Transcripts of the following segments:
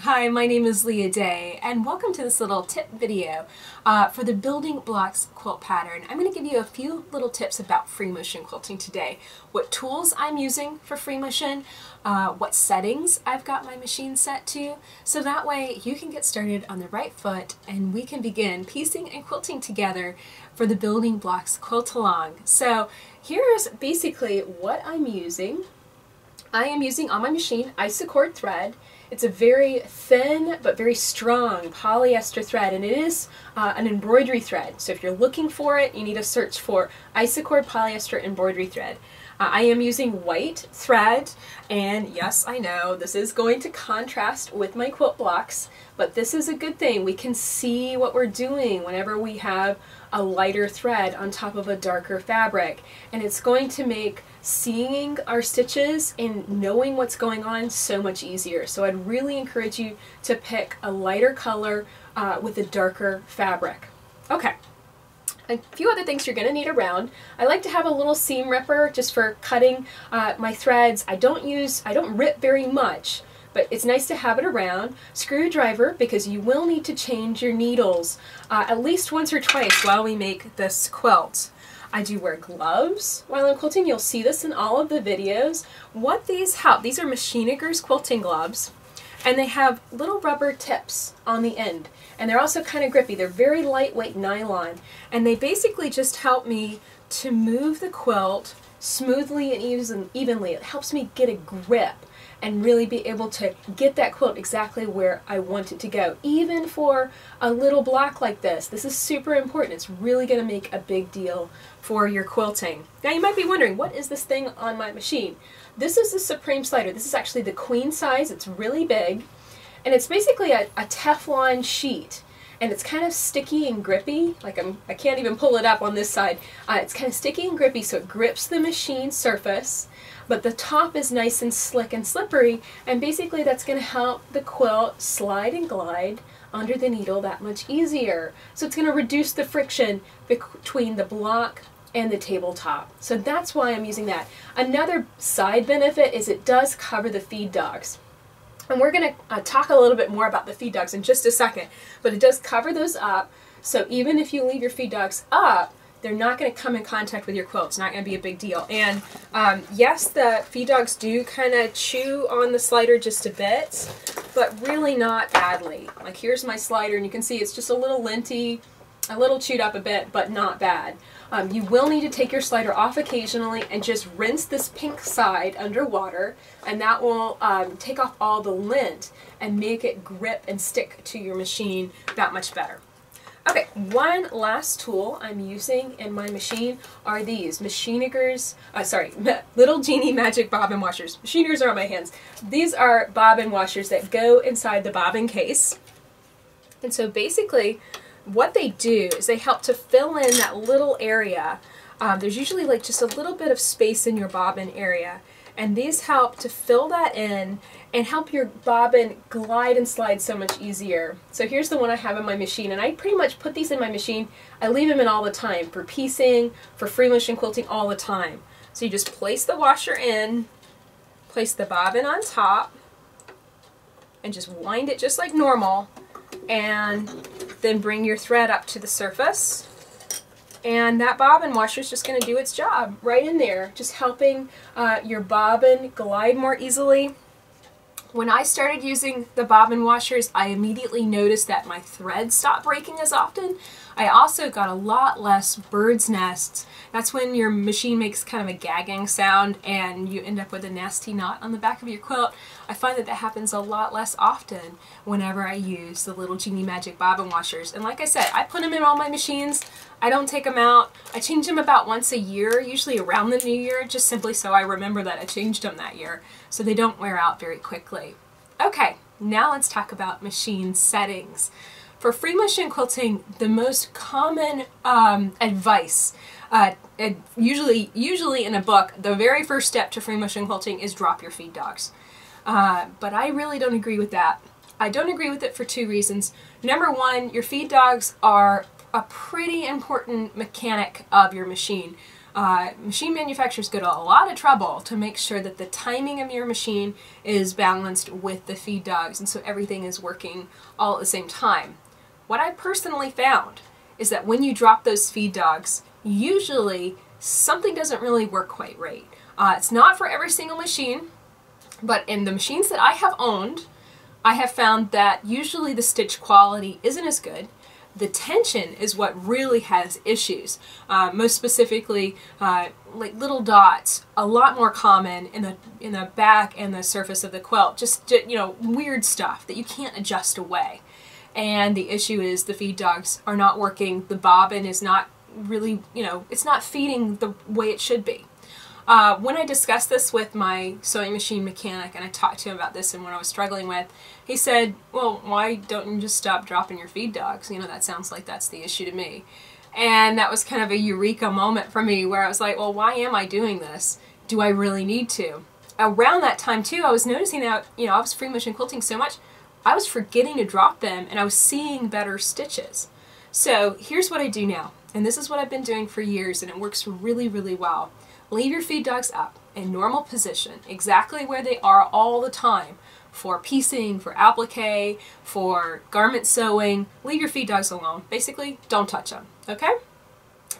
Hi, my name is Leah Day, and welcome to this little tip video for the building blocks quilt pattern. I'm going to give you a few little tips about free motion quilting today. What tools I'm using for free motion, what settings I've got my machine set to, so that way you can get started on the right foot and we can begin piecing and quilting together for the building blocks quilt along. So here's basically what I'm using. I am using on my machine isocord thread. It's a very thin but very strong polyester thread, and it is an embroidery thread. So if you're looking for it, you need to search for isocord polyester embroidery thread. I am using white thread, and yes, I know this is going to contrast with my quilt blocks, but this is a good thing. We can see what we're doing whenever we have a lighter thread on top of a darker fabric, and it's going to make seeing our stitches and knowing what's going on so much easier. So I'd really encourage you to pick a lighter color with a darker fabric. Okay. A few other things you're going to need around. I like to have a little seam ripper just for cutting my threads. I don't rip very much, but it's nice to have it around. Screwdriver, because you will need to change your needles at least once or twice while we make this quilt. I do wear gloves while I'm quilting. You'll see this in all of the videos. What these help, these are Machinigers quilting gloves, and they have little rubber tips on the end. And they're also kind of grippy. They're very lightweight nylon, and they basically just help me to move the quilt smoothly and evenly. It helps me get a grip and really be able to get that quilt exactly where I want it to go. Even for a little block like this, this is super important. It's really going to make a big deal for your quilting. Now you might be wondering, what is this thing on my machine? This is the Supreme slider. This is actually the queen size. It's really big, and it's basically a Teflon sheet. And it's kind of sticky and grippy, like I can't even pull it up on this side. It's kind of sticky and grippy, so it grips the machine surface, but the top is nice and slick and slippery, and basically that's going to help the quilt slide and glide under the needle that much easier. So it's going to reduce the friction between the block and the tabletop. So that's why I'm using that. Another side benefit is it does cover the feed dogs. And we're going to talk a little bit more about the feed dogs in just a second, but it does cover those up, so even if you leave your feed dogs up, they're not going to come in contact with your quilt. It's not going to be a big deal. And yes, the feed dogs do kind of chew on the slider just a bit, but really not badly. Like here's my slider, and you can see it's just a little linty, a little chewed up a bit, but not bad. You will need to take your slider off occasionally and just rinse this pink side under water, and that will take off all the lint and make it grip and stick to your machine that much better. Okay, one last tool I'm using in my machine are these Machinigers, Little Genie Magic Bobbin Washers. Machinigers are on my hands. These are bobbin washers that go inside the bobbin case. And so basically, what they do is they help to fill in that little area. There's usually like just a little bit of space in your bobbin area, and these help to fill that in and help your bobbin glide and slide so much easier. So here's the one I have in my machine, and I pretty much put these in my machine. I leave them in all the time for piecing, for free motion quilting, all the time. So you just place the washer in, place the bobbin on top, and just wind it just like normal, and then bring your thread up to the surface, and that bobbin washer is just going to do its job right in there, just helping your bobbin glide more easily. When I started using the bobbin washers, I immediately noticed that my thread stopped breaking as often. I also got a lot less bird's nests. That's when your machine makes kind of a gagging sound and you end up with a nasty knot on the back of your quilt. I find that that happens a lot less often whenever I use the Little Genie Magic Bobbin Washers. And like I said, I put them in all my machines. I don't take them out. I change them about once a year, usually around the new year, just simply so I remember that I changed them that year, so they don't wear out very quickly. Okay, now let's talk about machine settings. For free motion quilting, the most common advice, usually in a book, the very first step to free motion quilting is drop your feed dogs. But I really don't agree with that. I don't agree with it for two reasons. Number one, your feed dogs are a pretty important mechanic of your machine. Machine manufacturers go to a lot of trouble to make sure that the timing of your machine is balanced with the feed dogs, and so everything is working all at the same time. What I personally found is that when you drop those feed dogs, usually something doesn't really work quite right. It's not for every single machine, but in the machines that I have owned, I have found that usually the stitch quality isn't as good. The tension is what really has issues. Most specifically, like little dots, a lot more common in the back and the surface of the quilt. Just weird stuff that you can't adjust away. And the issue is the feed dogs are not working. The bobbin is not really, it's not feeding the way it should be. When I discussed this with my sewing machine mechanic, and I talked to him about this and what I was struggling with, he said, well, why don't you just stop dropping your feed dogs? That sounds like that's the issue to me. And that was kind of a eureka moment for me where I was like, well, why am I doing this? Do I really need to? Around that time too, I was noticing that, I was free motion quilting so much, I was forgetting to drop them and I was seeing better stitches. So here's what I do now, and this is what I've been doing for years, and it works really, really well. Leave your feed dogs up in normal position, exactly where they are all the time. For piecing, for applique, for garment sewing, leave your feed dogs alone. Basically, don't touch them, okay?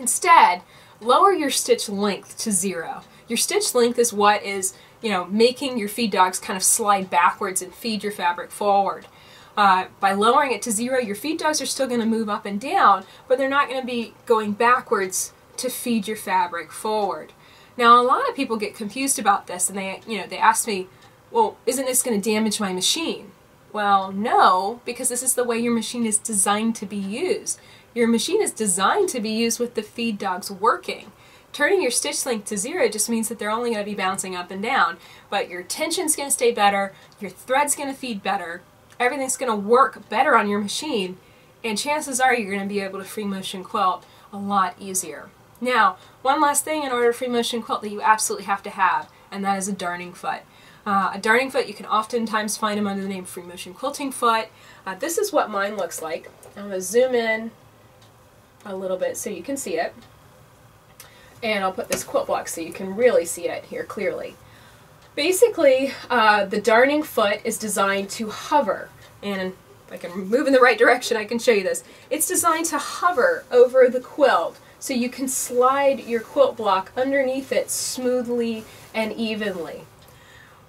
Instead, lower your stitch length to 0. Your stitch length is what is, making your feed dogs kind of slide backwards and feed your fabric forward. By lowering it to 0, your feed dogs are still going to move up and down, but they're not going to be going backwards to feed your fabric forward. Now, a lot of people get confused about this, and they ask me, well, isn't this going to damage my machine? Well, no, because this is the way your machine is designed to be used. Your machine is designed to be used with the feed dogs working. Turning your stitch length to 0 just means that they're only going to be bouncing up and down, but your tension's going to stay better, your thread's going to feed better, everything's going to work better on your machine, and chances are you're going to be able to free motion quilt a lot easier. Now, one last thing in order to free motion quilt that you absolutely have to have, and that is a darning foot. A darning foot, you can oftentimes find them under the name free motion quilting foot. This is what mine looks like. I'm going to zoom in a little bit so you can see it. And I'll put this quilt block so you can really see it here clearly. Basically, the darning foot is designed to hover, and if I can move in the right direction I can show you this. It's designed to hover over the quilt so you can slide your quilt block underneath it smoothly and evenly.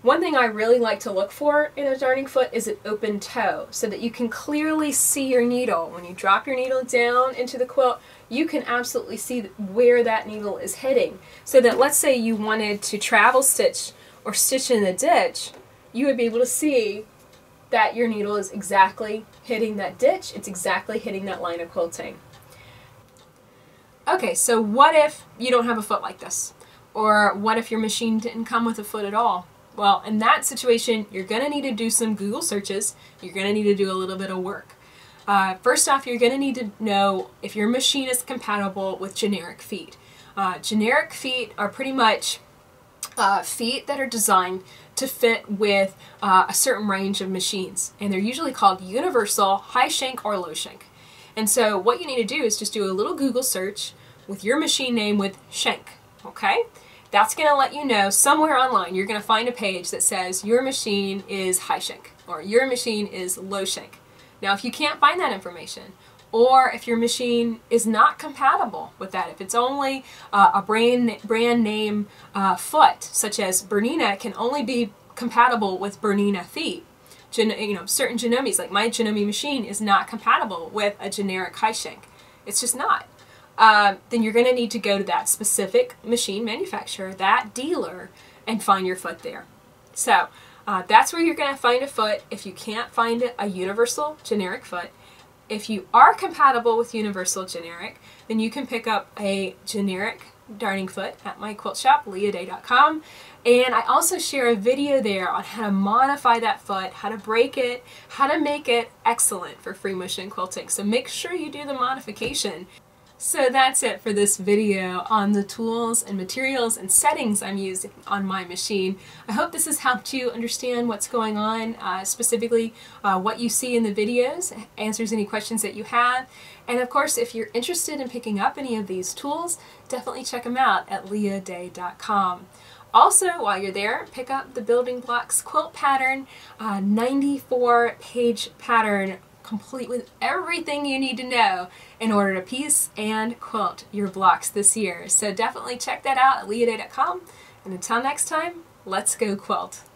One thing I really like to look for in a darning foot is an open toe so that you can clearly see your needle. When you drop your needle down into the quilt, you can absolutely see where that needle is hitting. So that let's say you wanted to travel stitch or stitch in the ditch, you would be able to see that your needle is exactly hitting that ditch, it's exactly hitting that line of quilting. Okay, so what if you don't have a foot like this? Or what if your machine didn't come with a foot at all? Well, in that situation, you're going to need to do some Google searches. You're going to need to do a little bit of work. First off, you're going to need to know if your machine is compatible with generic feet. Generic feet are pretty much feet that are designed to fit with a certain range of machines. And they're usually called universal, high shank, or low shank. And so what you need to do is just do a little Google search with your machine name with shank, okay? That's going to let you know somewhere online you're going to find a page that says your machine is high shank or your machine is low shank. Now if you can't find that information, or if your machine is not compatible with that, if it's only a brand name foot, such as Bernina can only be compatible with Bernina feet. Certain Genomis, like my Genomi machine, is not compatible with a generic high shank. It's just not. Then you're going to need to go to that specific machine manufacturer, that dealer, and find your foot there. So that's where you're going to find a foot if you can't find a universal generic foot. If you are compatible with universal generic, then you can pick up a generic darning foot at my quilt shop, leahday.com. And I also share a video there on how to modify that foot, how to break it, how to make it excellent for free motion quilting. So make sure you do the modification. So that's it for this video on the tools and materials and settings I'm using on my machine. I hope this has helped you understand what's going on, specifically what you see in the videos, answers any questions that you have. And of course, if you're interested in picking up any of these tools, definitely check them out at leahday.com. Also, while you're there, pick up the Building Blocks quilt pattern, 94-page pattern, complete with everything you need to know in order to piece and quilt your blocks this year. So definitely check that out at leahday.com. And until next time, let's go quilt.